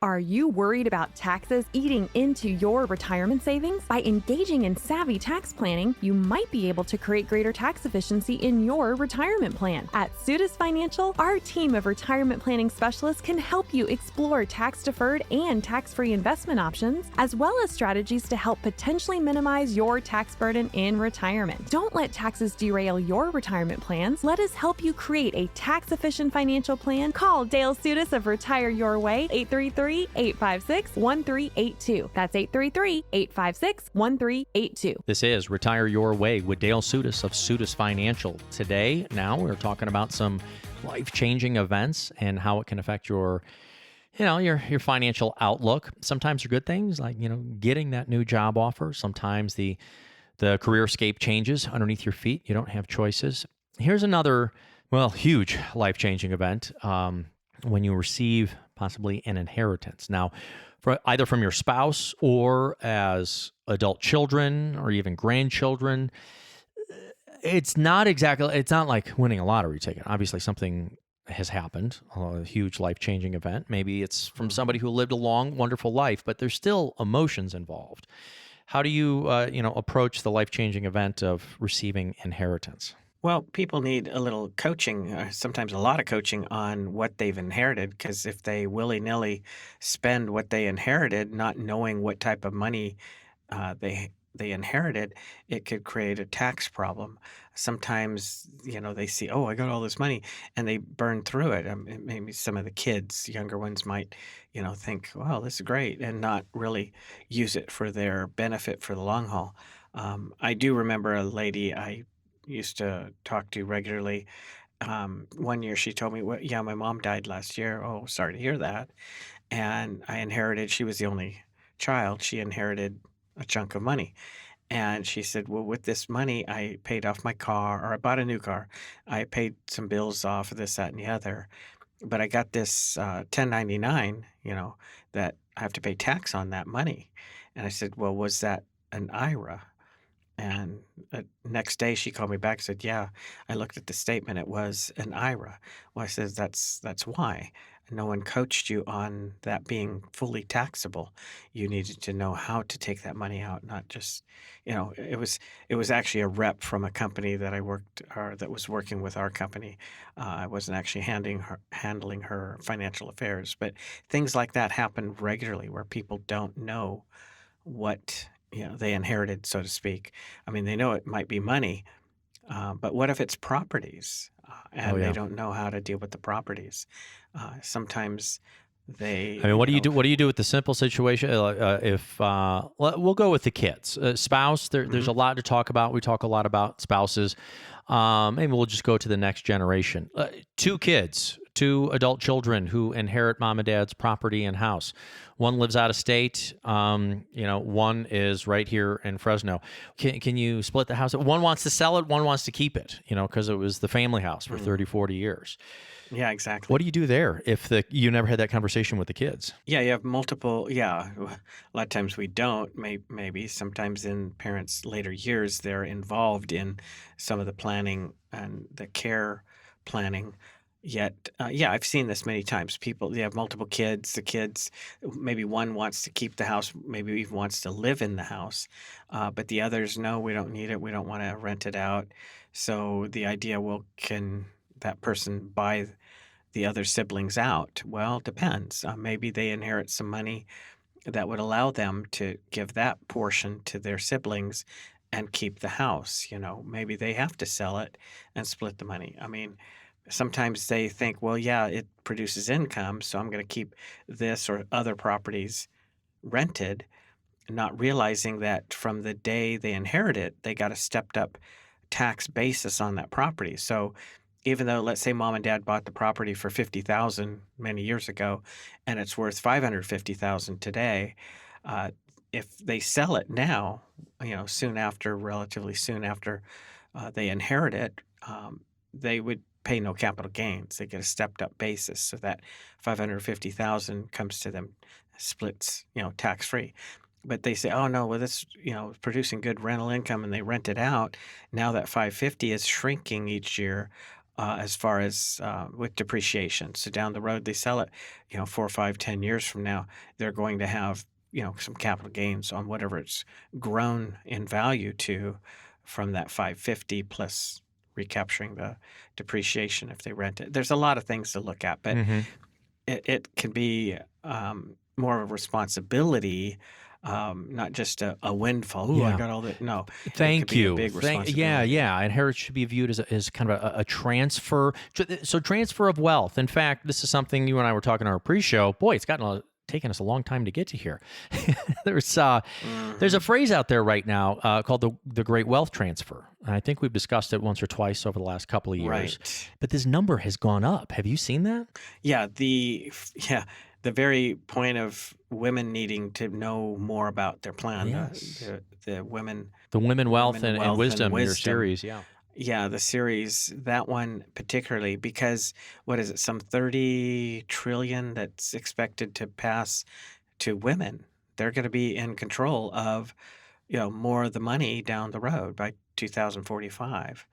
Speaker 3: Are you worried about taxes eating into your retirement savings? By engaging in savvy tax planning, you might be able to create greater tax efficiency in your retirement plan. At Soutas Financial, our team of retirement planning specialists can help you explore tax-deferred and tax-free investment options, as well as strategies to help potentially minimize your tax burden in retirement. Don't let taxes derail your retirement plans. Let us help you create a tax-efficient financial plan. Call Dale Soutas of Retire Your Way, 833-856-1382. That's 833-856-1382.
Speaker 1: This is Retire Your Way with Dale Soutas of Soutas Financial. Today, now we're talking about some life-changing events and how it can affect your financial outlook. Sometimes they're good things like, getting that new job offer. Sometimes the careerscape changes underneath your feet. You don't have choices. Here's another, huge life-changing event when you receive possibly an inheritance. Now, either from your spouse or as adult children or even grandchildren, it's not like winning a lottery ticket. Obviously, something has happened, a huge life-changing event. Maybe it's from somebody who lived a long, wonderful life, but there's still emotions involved. How do you, approach the life-changing event of receiving inheritance?
Speaker 2: Well, people need a little coaching, sometimes a lot of coaching on what they've inherited, because if they willy-nilly spend what they inherited, not knowing what type of money they inherited, it could create a tax problem. Sometimes, they see, oh, I got all this money, and they burn through it. Maybe some of the kids, younger ones, might, think, well, this is great, and not really use it for their benefit for the long haul. I do remember a lady I used to talk to regularly. One year she told me, well, yeah, my mom died last year. Oh, sorry to hear that. And she was the only child. She inherited a chunk of money. And she said, well, with this money, I paid off my car, or I bought a new car. I paid some bills off of this, that, and the other. But I got this 1099, that I have to pay tax on that money. And I said, well, was that an IRA? And next day she called me back and said, yeah, I looked at the statement. It was an IRA. Well, I said, that's why. No one coached you on that being fully taxable. You needed to know how to take that money out, not just, it was actually a rep from a company that I worked, or that was working with our company. I wasn't actually handling her financial affairs, but things like that happen regularly where people don't know what they inherited, so to speak. I mean, they know it might be money, but what if it's properties,
Speaker 1: Oh,
Speaker 2: and they
Speaker 1: yeah.
Speaker 2: don't know how to deal with the properties? Sometimes they,
Speaker 1: I mean, what do you do? What do you do with the simple situation? We'll go with the kids, spouse. There's a lot to talk about. We talk a lot about spouses. Maybe we'll just go to the next generation. Two kids, two adult children who inherit mom and dad's property and house. One lives out of state. One is right here in Fresno. Can you split the house? One wants to sell it. One wants to keep it, because it was the family house for 30, 40 years.
Speaker 2: Yeah, exactly.
Speaker 1: What do you do there if you never had that conversation with the kids?
Speaker 2: Yeah, you have multiple. Yeah, a lot of times we don't. Maybe sometimes in parents' later years, they're involved in some of the planning and the care planning. Yet, I've seen this many times. They have multiple kids. The kids, maybe one wants to keep the house, maybe even wants to live in the house, but the others, no, we don't need it. We don't want to rent it out. So the idea, well, can that person buy the other siblings out? Well, it depends. Maybe they inherit some money that would allow them to give that portion to their siblings and keep the house. Maybe they have to sell it and split the money. I mean, sometimes they think, well, yeah, it produces income, so I'm going to keep this or other properties rented, not realizing that from the day they inherit it, they got a stepped up tax basis on that property. So even though, let's say, mom and dad bought the property for $50,000 many years ago, and it's worth $550,000 today, if they sell it now, relatively soon after they inherit it, they would pay no capital gains. They get a stepped up basis, so that $550,000 comes to them, splits, tax free. But they say, oh no, well, this, producing good rental income, and they rent it out. Now that 550 is shrinking each year. as far as with depreciation. So down the road, they sell it, 4, 5, 10 years from now, they're going to have, some capital gains on whatever it's grown in value to from that 550 plus recapturing the depreciation if they rent it. There's a lot of things to look at, but
Speaker 1: Hmm.
Speaker 2: it can be more of a responsibility, not just a windfall. Ooh, I
Speaker 1: Yeah.
Speaker 2: got all that. No, it could
Speaker 1: Thank
Speaker 2: be a
Speaker 1: you.
Speaker 2: big
Speaker 1: Yeah,
Speaker 2: responsibility.
Speaker 1: yeah. Inheritance should be viewed as kind of a transfer. So transfer of wealth. In fact, this is something you and I were talking on our pre-show. Boy, it's taken us a long time to get to here. there's uh, there's a
Speaker 2: Hmm.
Speaker 1: phrase out there right now called the Great Wealth Transfer. And I think we've discussed it once or twice over the last couple of years.
Speaker 2: Right.
Speaker 1: But this number has gone up. Have you seen that?
Speaker 2: Yeah. Yeah, the very point of women needing to know more about their plan.
Speaker 1: Yes.
Speaker 2: The women,
Speaker 1: The Women Wealth
Speaker 2: women
Speaker 1: and
Speaker 2: wealth and
Speaker 1: Wisdom, your
Speaker 2: wisdom.
Speaker 1: series. Yeah.
Speaker 2: Yeah, the series, that one particularly, because what is it, some 30 trillion that's expected to pass to women. They're going to be in control of, more of the money down the road by 2045.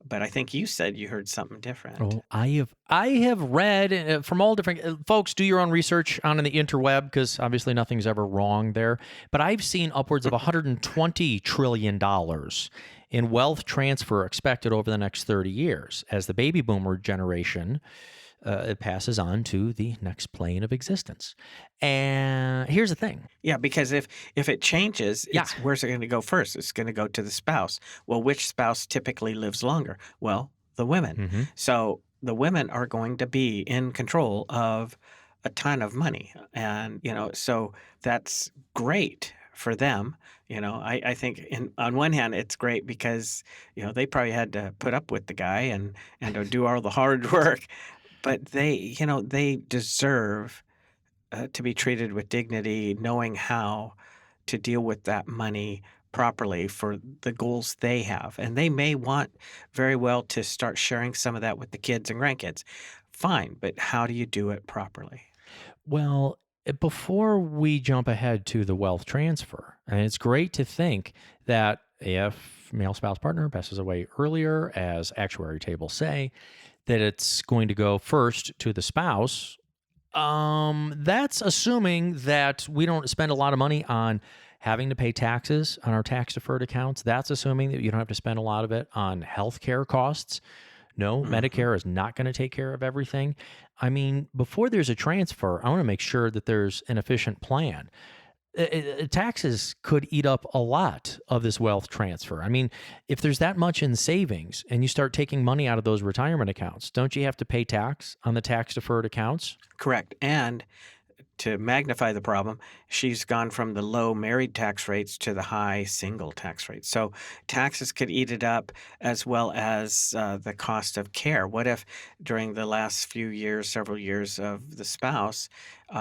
Speaker 2: But I think you said you heard something different.
Speaker 1: Oh, I have read from all different folks. Do your own research on the interweb because obviously nothing's ever wrong there. But I've seen upwards of $120 trillion in wealth transfer expected over the next 30 years as the baby boomer generation it passes on to the next plane of existence. And here's the thing.
Speaker 2: Yeah, because if it changes,
Speaker 1: Yeah.
Speaker 2: where's it going to go first? It's going to go to the spouse. Well, which spouse typically lives longer? Well, the women.
Speaker 1: Hmm.
Speaker 2: So the women are going to be in control of a ton of money, and so that's great for them. I think on one hand it's great because they probably had to put up with the guy and do all the hard work, but they deserve to be treated with dignity, knowing how to deal with that money properly for the goals they have. And they may want very well to start sharing some of that with the kids and grandkids. Fine, but how do you do it properly?
Speaker 1: Well, before we jump ahead to the wealth transfer, and it's great to think that if male spouse partner passes away earlier, as actuary tables say, that it's going to go first to the spouse. That's assuming that we don't spend a lot of money on having to pay taxes on our tax deferred accounts. That's assuming that you don't have to spend a lot of it on healthcare costs. No,
Speaker 2: Hmm.
Speaker 1: Medicare is not going to take care of everything. I mean, before there's a transfer, I want to make sure that there's an efficient plan. Taxes could eat up a lot of this wealth transfer. I mean, if there's that much in savings and you start taking money out of those retirement accounts, don't you have to pay tax on the tax deferred accounts?
Speaker 2: Correct. And to magnify the problem, she's gone from the low married tax rates to the high single tax rates. So taxes could eat it up as well as the cost of care. What if during the last few years, several years of the spouse,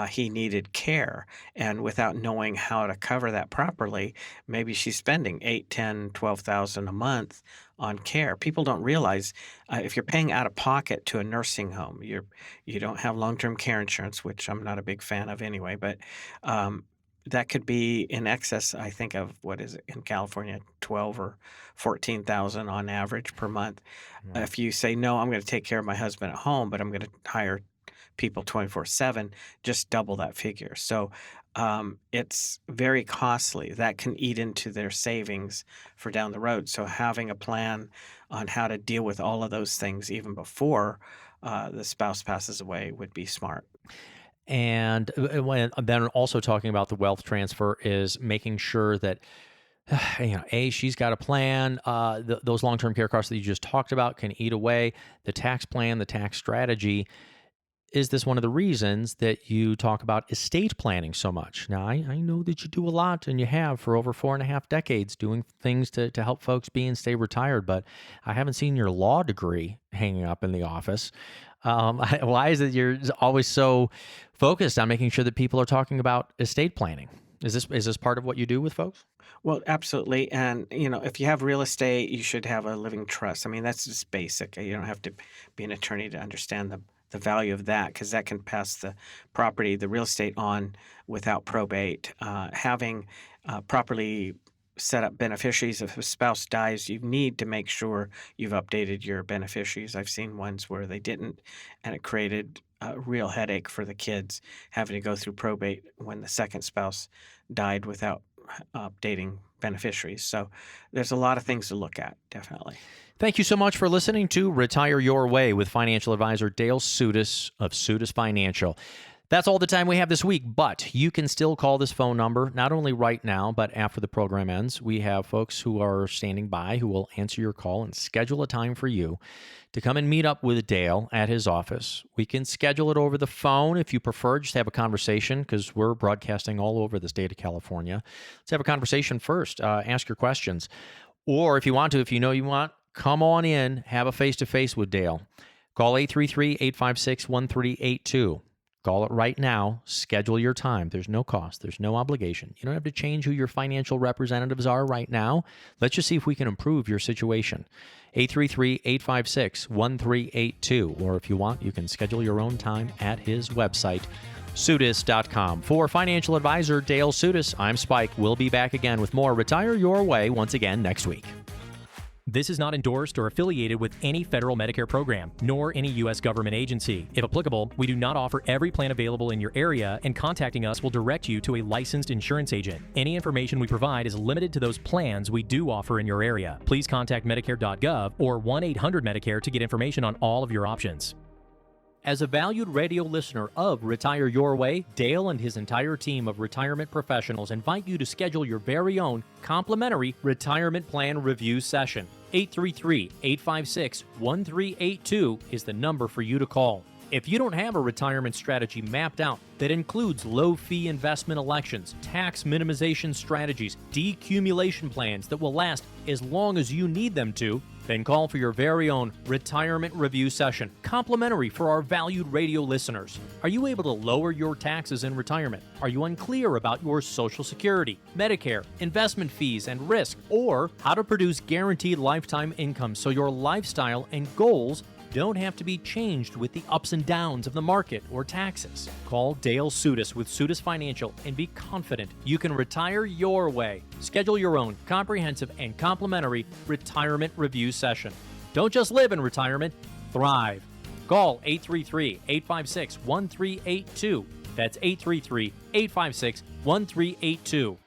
Speaker 2: he needed care, and without knowing how to cover that properly, maybe she's spending 8, 10, 12,000 a month on care. People don't realize if you're paying out of pocket to a nursing home, you don't have long-term care insurance, which I'm not a big fan of anyway, but um, that could be in excess, I think, of what is it in California, 12 or 14,000 on average per month.
Speaker 1: Right.
Speaker 2: If you say, no, I'm going to take care of my husband at home, but I'm going to hire people 24/7, just double that figure. So it's very costly. That can eat into their savings for down the road. So having a plan on how to deal with all of those things even before the spouse passes away would be smart.
Speaker 1: And then also talking about the wealth transfer is making sure that she's got a plan. Those long-term care costs that you just talked about can eat away the tax plan, the tax strategy. Is this one of the reasons that you talk about estate planning so much? Now, I know that you do a lot and you have for over 4.5 decades doing things to help folks be and stay retired, but I haven't seen your law degree hanging up in the office. Why is it you're always so focused on making sure that people are talking about estate planning? Is this part of what you do with folks?
Speaker 2: Well, absolutely. And, if you have real estate, you should have a living trust. I mean, that's just basic. You don't have to be an attorney to understand the value of that because that can pass the property, the real estate on without probate. Having properly set up beneficiaries. If a spouse dies, you need to make sure you've updated your beneficiaries. I've seen ones where they didn't, and it created a real headache for the kids having to go through probate when the second spouse died without updating beneficiaries. So there's a lot of things to look at, definitely.
Speaker 1: Thank you so much for listening to Retire Your Way with financial advisor Dale Soutas of Soutas Financial. That's all the time we have this week, but you can still call this phone number, not only right now, but after the program ends. We have folks who are standing by who will answer your call and schedule a time for you to come and meet up with Dale at his office. We can schedule it over the phone if you prefer. Just have a conversation because we're broadcasting all over the state of California. Let's have a conversation first. Ask your questions. Or if you want to, if you know you want, come on in, have a face-to-face with Dale. Call 833-856-1382. Call it right now. Schedule your time. There's no cost. There's no obligation. You don't have to change who your financial representatives are right now. Let's just see if we can improve your situation. 833-856-1382. Or if you want, you can schedule your own time at his website, Soutas.com. For financial advisor Dale Soutas, I'm Spike. We'll be back again with more Retire Your Way once again next week.
Speaker 4: This is not endorsed or affiliated with any federal Medicare program, nor any U.S. government agency. If applicable, we do not offer every plan available in your area, and contacting us will direct you to a licensed insurance agent. Any information we provide is limited to those plans we do offer in your area. Please contact Medicare.gov or 1-800-MEDICARE to get information on all of your options. As a valued radio listener of Retire Your Way, Dale and his entire team of retirement professionals invite you to schedule your very own complimentary retirement plan review session. 833-856-1382 is the number for you to call. If you don't have a retirement strategy mapped out that includes low-fee investment elections, tax minimization strategies, decumulation plans that will last as long as you need them to, then call for your very own retirement review session, complimentary for our valued radio listeners. Are you able to lower your taxes in retirement? Are you unclear about your Social Security, Medicare, investment fees and risk, or how to produce guaranteed lifetime income so your lifestyle and goals don't have to be changed with the ups and downs of the market or taxes? Call Dale Soutas with Soutas Financial and be confident you can retire your way. Schedule your own comprehensive and complimentary retirement review session. Don't just live in retirement, thrive. Call 833-856-1382. That's 833-856-1382.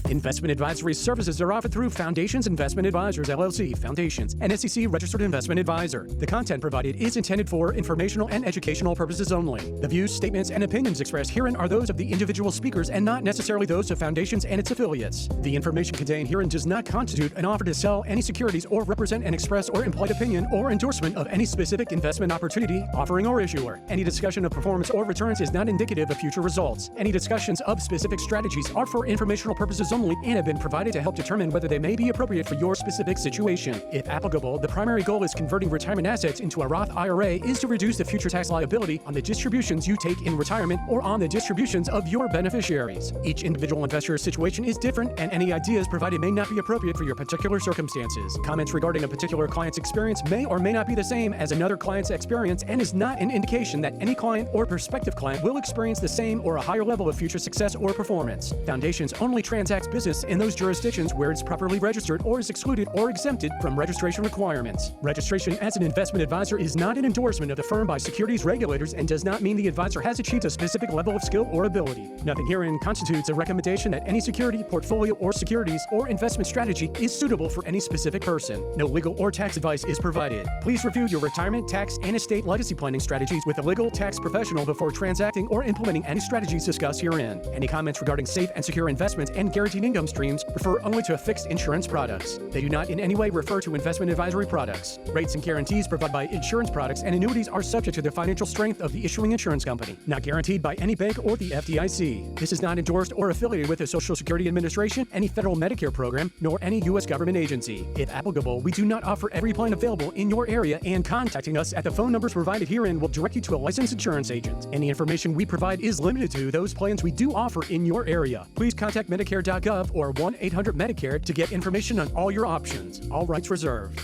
Speaker 5: Investment advisory services are offered through Foundations Investment Advisors, LLC, Foundations, an SEC-registered investment advisor. The content provided is intended for informational and educational purposes only. The views, statements, and opinions expressed herein are those of the individual speakers and not necessarily those of Foundations and its affiliates. The information contained herein does not constitute an offer to sell any securities or represent an express or implied opinion or endorsement of any specific investment opportunity, offering, or issuer. Any discussion of performance or returns is not indicative of future results. Any discussions of specific strategies are for informational purposes only and have been provided to help determine whether they may be appropriate for your specific situation. If applicable, the primary goal is converting retirement assets into a Roth IRA is to reduce the future tax liability on the distributions you take in retirement or on the distributions of your beneficiaries. Each individual investor's situation is different, and any ideas provided may not be appropriate for your particular circumstances. Comments regarding a particular client's experience may or may not be the same as another client's experience and is not an indication that any client or prospective client will experience the same or a higher level of future success or performance. Foundations only transacts business in those jurisdictions where it's properly registered or is excluded or exempted from registration requirements. Registration as an investment advisor is not an endorsement of the firm by securities regulators and does not mean the advisor has achieved a specific level of skill or ability. Nothing herein constitutes a recommendation that any security, portfolio, or securities or investment strategy is suitable for any specific person. No legal or tax advice is provided. Please review your retirement, tax, and estate legacy planning strategies with a legal tax professional before transacting or implementing any strategies discussed herein. Any comments regarding safe and secure investments and guaranteed income streams refer only to fixed insurance products. They do not in any way refer to investment advisory products. Rates and guarantees provided by insurance products and annuities are subject to the financial strength of the issuing insurance company, not guaranteed by any bank or the FDIC. This is not endorsed or affiliated with the Social Security Administration, any federal Medicare program, nor any U.S. government agency. If applicable, we do not offer every plan available in your area, and contacting us at the phone numbers provided herein will direct you to a licensed insurance agent. Any information we provide is limited to those plans we do offer in your area. Please contact Medicare.gov or 1-800-MEDICARE to get information on all your options. All rights reserved.